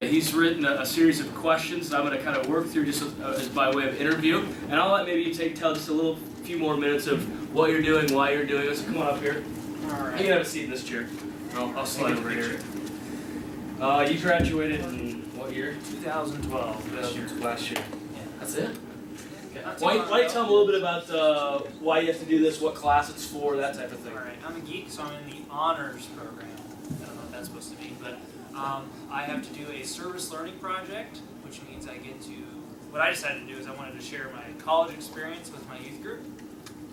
He's written a series of questions that I'm going to kind of work through just as by way of interview, and I'll let maybe you tell just a few more minutes of what you're doing, why you're doing it. So come on up here. All right. You can have a seat in this chair. I'll slide over here. You graduated in what year? 2012. Last year. Last year. Yeah. That's it? Okay. Not Why too don't long you tell them a little bit about why you have to do this, what class it's for, that type of thing. All right. I'm a geek, so I'm in the honors program. I don't know what that's supposed to mean, but I have to do a service learning project, which means I get to. What I decided to do is I wanted to share my college experience with my youth group,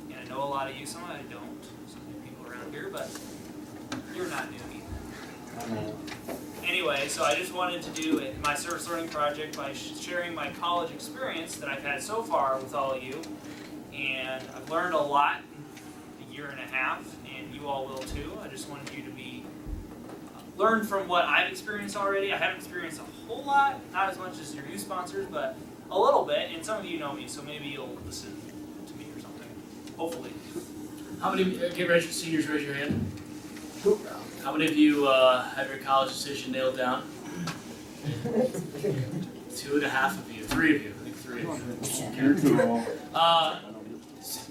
and I know a lot of you. Some of I don't. Some new people around here, but you're not new either. Anyway, so I just wanted to do my service learning project by sharing my college experience that I've had so far with all of you. And I've learned a lot in a year and a half, and you all will too. I just wanted you to learn from what I've experienced already. I haven't experienced a whole lot, not as much as your youth sponsors, but a little bit. And some of you know me, so maybe you'll listen to me or something. Hopefully. How many, seniors, raise your hand. How many of you have your college decision nailed down? 2.5 of you, 3 of you, I think 3 of you.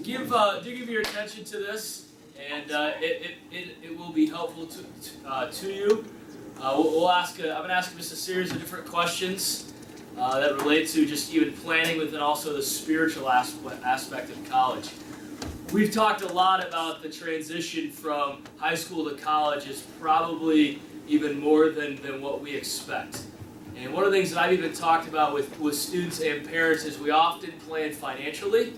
Give your attention to this, and it will be helpful to you. I'm going to ask just a series of different questions that relate to just even planning within also the spiritual aspect of college. We've talked a lot about the transition from high school to college is probably even more than what we expect. And one of the things that I've even talked about with students and parents is we often plan financially,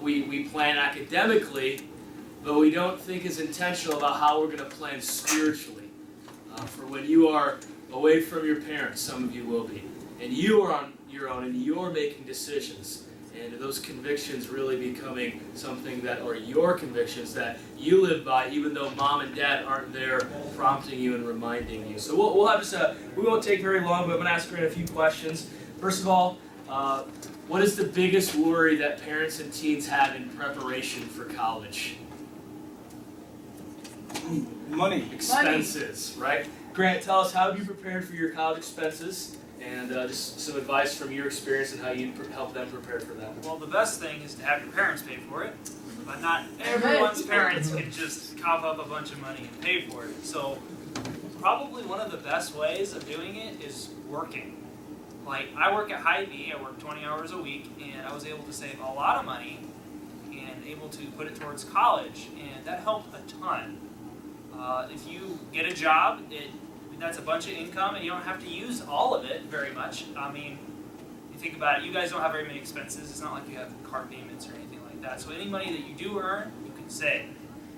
we plan academically, but we don't think as intentional about how we're going to plan spiritually. For when you are away from your parents, some of you will be, and you are on your own and you're making decisions. And those convictions really becoming something that are your convictions that you live by, even though mom and dad aren't there prompting you and reminding you. So we'll have just we won't take very long, but I'm going to ask her a few questions. First of all, what is the biggest worry that parents and teens have in preparation for college? Money. Expenses, right? Grant, tell us, how have you prepared for your college expenses? And just some advice from your experience and how you help them prepare for that. Well, the best thing is to have your parents pay for it, but not everyone's parents can just cough up a bunch of money and pay for it. So probably one of the best ways of doing it is working. Like, I work at Hy-Vee, I work 20 hours a week, and I was able to save a lot of money and able to put it towards college, and that helped a ton. If you get a job, that's a bunch of income, and you don't have to use all of it very much. I mean, you think about it, you guys don't have very many expenses. It's not like you have car payments or anything like that. So any money that you do earn, you can save.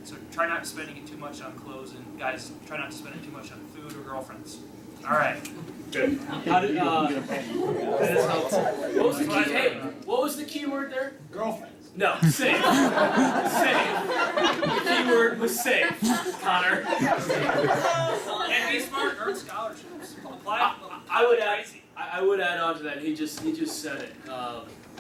So try not spending it too much on clothes, and guys, try not to spend it too much on food or girlfriends. All right. Good. How did what was the key word there? Girlfriends. No, save. Save. The key word was save, Connor. And be smart, earn scholarships. Apply. I would add on to that. He just said it.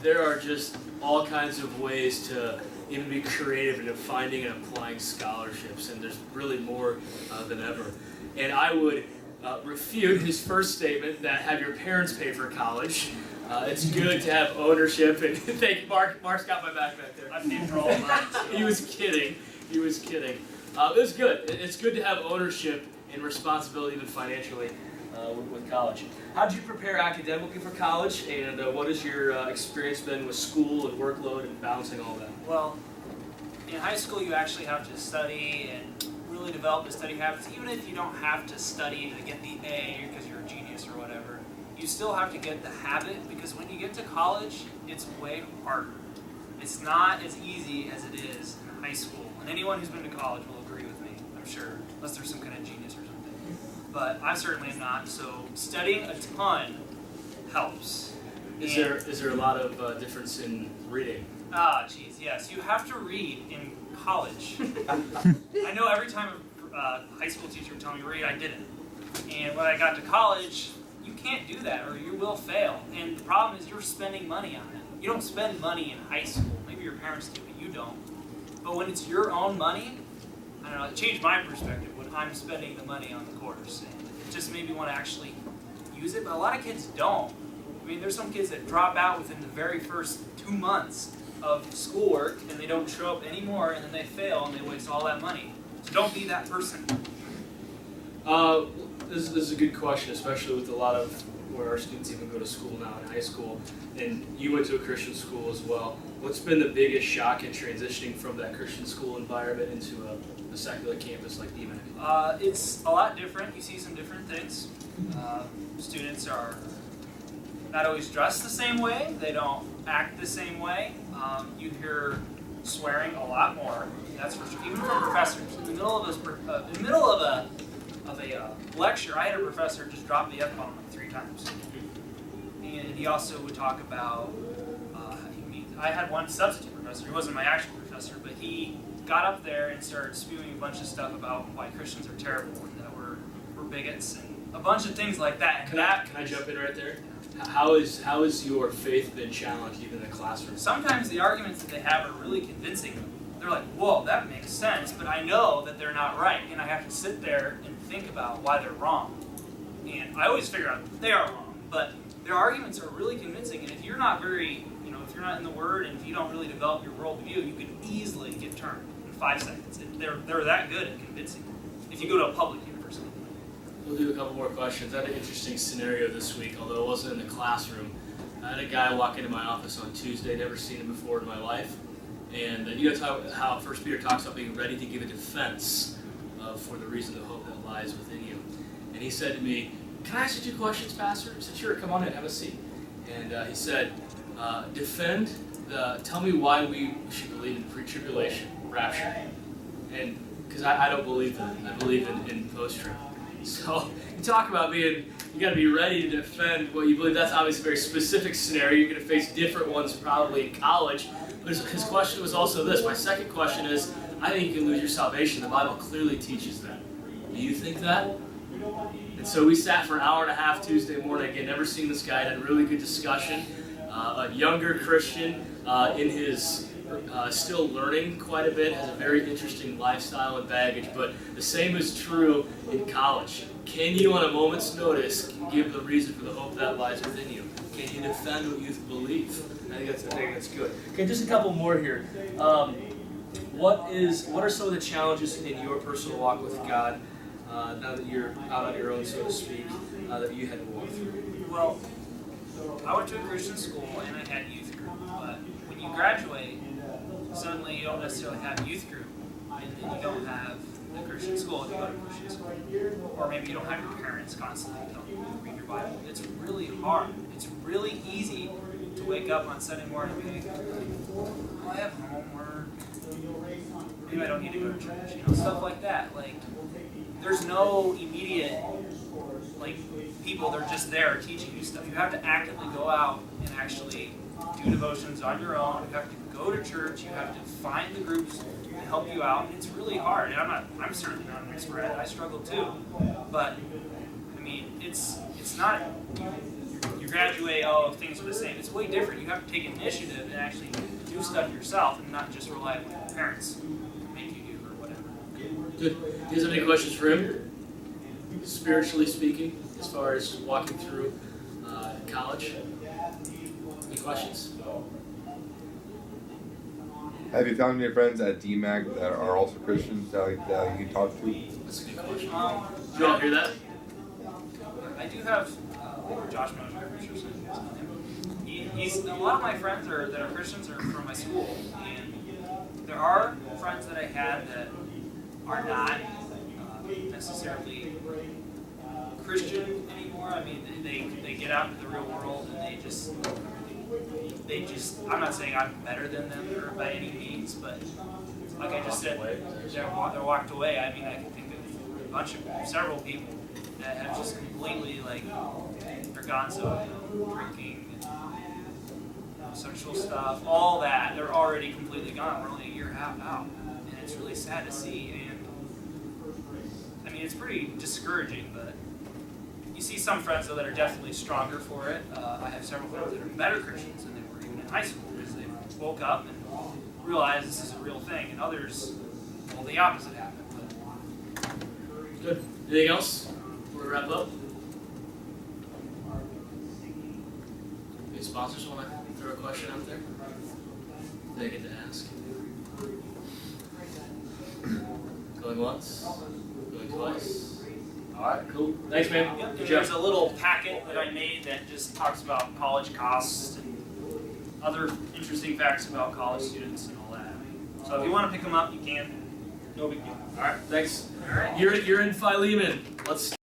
There are just all kinds of ways to even be creative into finding and applying scholarships, and there's really more than ever. And I would refute his first statement that have your parents pay for college. It's good to have ownership, and thank you, Mark. Mark's got my back there. I paid for all of mine. He was kidding. He was kidding. It was good. It's good to have ownership and responsibility, even financially, with college. How did you prepare academically for college, and what has your experience been with school and workload and balancing all that? Well, in high school, you actually have to study and really develop the study habits. Even if you don't have to study to get the A because you're a genius or whatever, you still have to get the habit, because when you get to college, it's way harder. It's not as easy as it is in high school. And anyone who's been to college will agree with me, I'm sure, unless there's some kind of genius or something. But I certainly am not, so studying a ton helps. Is there a lot of difference in reading? Geez, yes. You have to read in college. I know every time a high school teacher would tell me read, I didn't. And when I got to college, you can't do that or you will fail. And the problem is you're spending money on it. You don't spend money in high school. Maybe your parents do, but you don't. But when it's your own money, I don't know, it changed my perspective when I'm spending the money on the course. And it just made me want to actually use it, but a lot of kids don't. I mean, there's some kids that drop out within the very first 2 months of schoolwork and they don't show up anymore, and then they fail and they waste all that money. So don't be that person. This is a good question, especially with a lot of where our students even go to school now in high school. And you went to a Christian school as well. What's been the biggest shock in transitioning from that Christian school environment into a secular campus like DMAC? It's a lot different. You see some different things. Students are not always dressed the same way. They don't act the same way. You hear swearing a lot more. That's for sure. Even from professors. In the middle of a lecture, I had a professor just drop the F-bomb like 3 times. And he also would talk about, I had one substitute professor, he wasn't my actual professor, but he got up there and started spewing a bunch of stuff about why Christians are terrible and that we're bigots and a bunch of things like that. Can I jump in right there? How is your faith been challenged even in the classroom? Sometimes the arguments that they have are really convincing. They're like, whoa, that makes sense, but I know that they're not right, and I have to sit there and think about why they're wrong. And I always figure out they are wrong, but their arguments are really convincing, and if you're not if you're not in the Word, and if you don't really develop your worldview, you could easily get turned in 5 seconds. They're that good at convincing if you go to a public university. We'll do a couple more questions. I had an interesting scenario this week, although it wasn't in the classroom. I had a guy walk into my office on Tuesday, never seen him before in my life. And you know how 1 Peter talks about being ready to give a defense for the reason of hope that lies within you. And he said to me, "Can I ask you 2 questions, Pastor?" I said, "Sure, come on in, have a seat." And he said, tell me why we should believe in pre-tribulation, rapture. And because I don't believe that. I believe in post-trib. So you talk about you got to be ready to defend what you believe. That's obviously a very specific scenario. You're going to face different ones probably in college. But his question was also this. My second question is, I think you can lose your salvation. The Bible clearly teaches that. Do you think that? And so we sat for an hour and a half Tuesday morning. Again, never seen this guy. Had a really good discussion. A younger Christian in his still learning quite a bit, has a very interesting lifestyle and baggage. But the same is true in college. Can you, on a moment's notice, give the reason for the hope that lies within you? Can you defend what you believe? I think that's good. Okay, just a couple more here. What are some of the challenges in your personal walk with God now that you're out on your own, so to speak, that you had to walk through? Well, I went to a Christian school and I had youth group, but when you graduate, suddenly you don't necessarily have youth group, and then you don't have the Christian school if you go to Christian school, or maybe you don't have your parents constantly telling you to read your Bible. It's really hard. It's really easy to wake up on Sunday morning and be like, oh, I have homework. Maybe I don't need to go to church. Stuff like that. Like, there's no immediate people. They're just there teaching you stuff. You have to actively go out and actually do devotions on your own. You have to go to church. You have to find the groups to help you out. It's really hard. And I'm certainly not an expert at it. I struggle too. But I mean, it's not. You graduate, things are the same. It's way different. You have to take initiative and actually do stuff yourself and not just rely on your parents make you do or whatever. Good. Do you guys have any questions for him? Spiritually speaking, as far as walking through college? Any questions? Have you found any friends at DMAC that are also Christians that you can talk to? That's a good question. Did you all hear that? I do have Josh Moser. He's a lot of my friends that are Christians are from my school, and there are friends that I had that are not necessarily Christian anymore. I mean, they get out into the real world and they just. I'm not saying I'm better than them or by any means, but like I just said, they're walked away. I mean, I can think of several people that have just completely they're gone. So drinking, sexual stuff, all that, they're already completely gone. We're only a year and a half out, and it's really sad to see. And I mean, it's pretty discouraging, but you see some friends though that are definitely stronger for it. I have several friends that are better Christians than they were even in high school because they woke up and realized this is a real thing, and others, well, the opposite happened. But. Good. Anything else before we wrap up? Any sponsors want to throw a question out there? They get to ask. Going once? Going twice? Alright, cool. Thanks, man. Yep, Good and job. there's a little packet that I made that just talks about college costs and other interesting facts about college students and all that. So if you want to pick them up, you can. No big deal. Alright, thanks. All right. You're in Philemon. Let's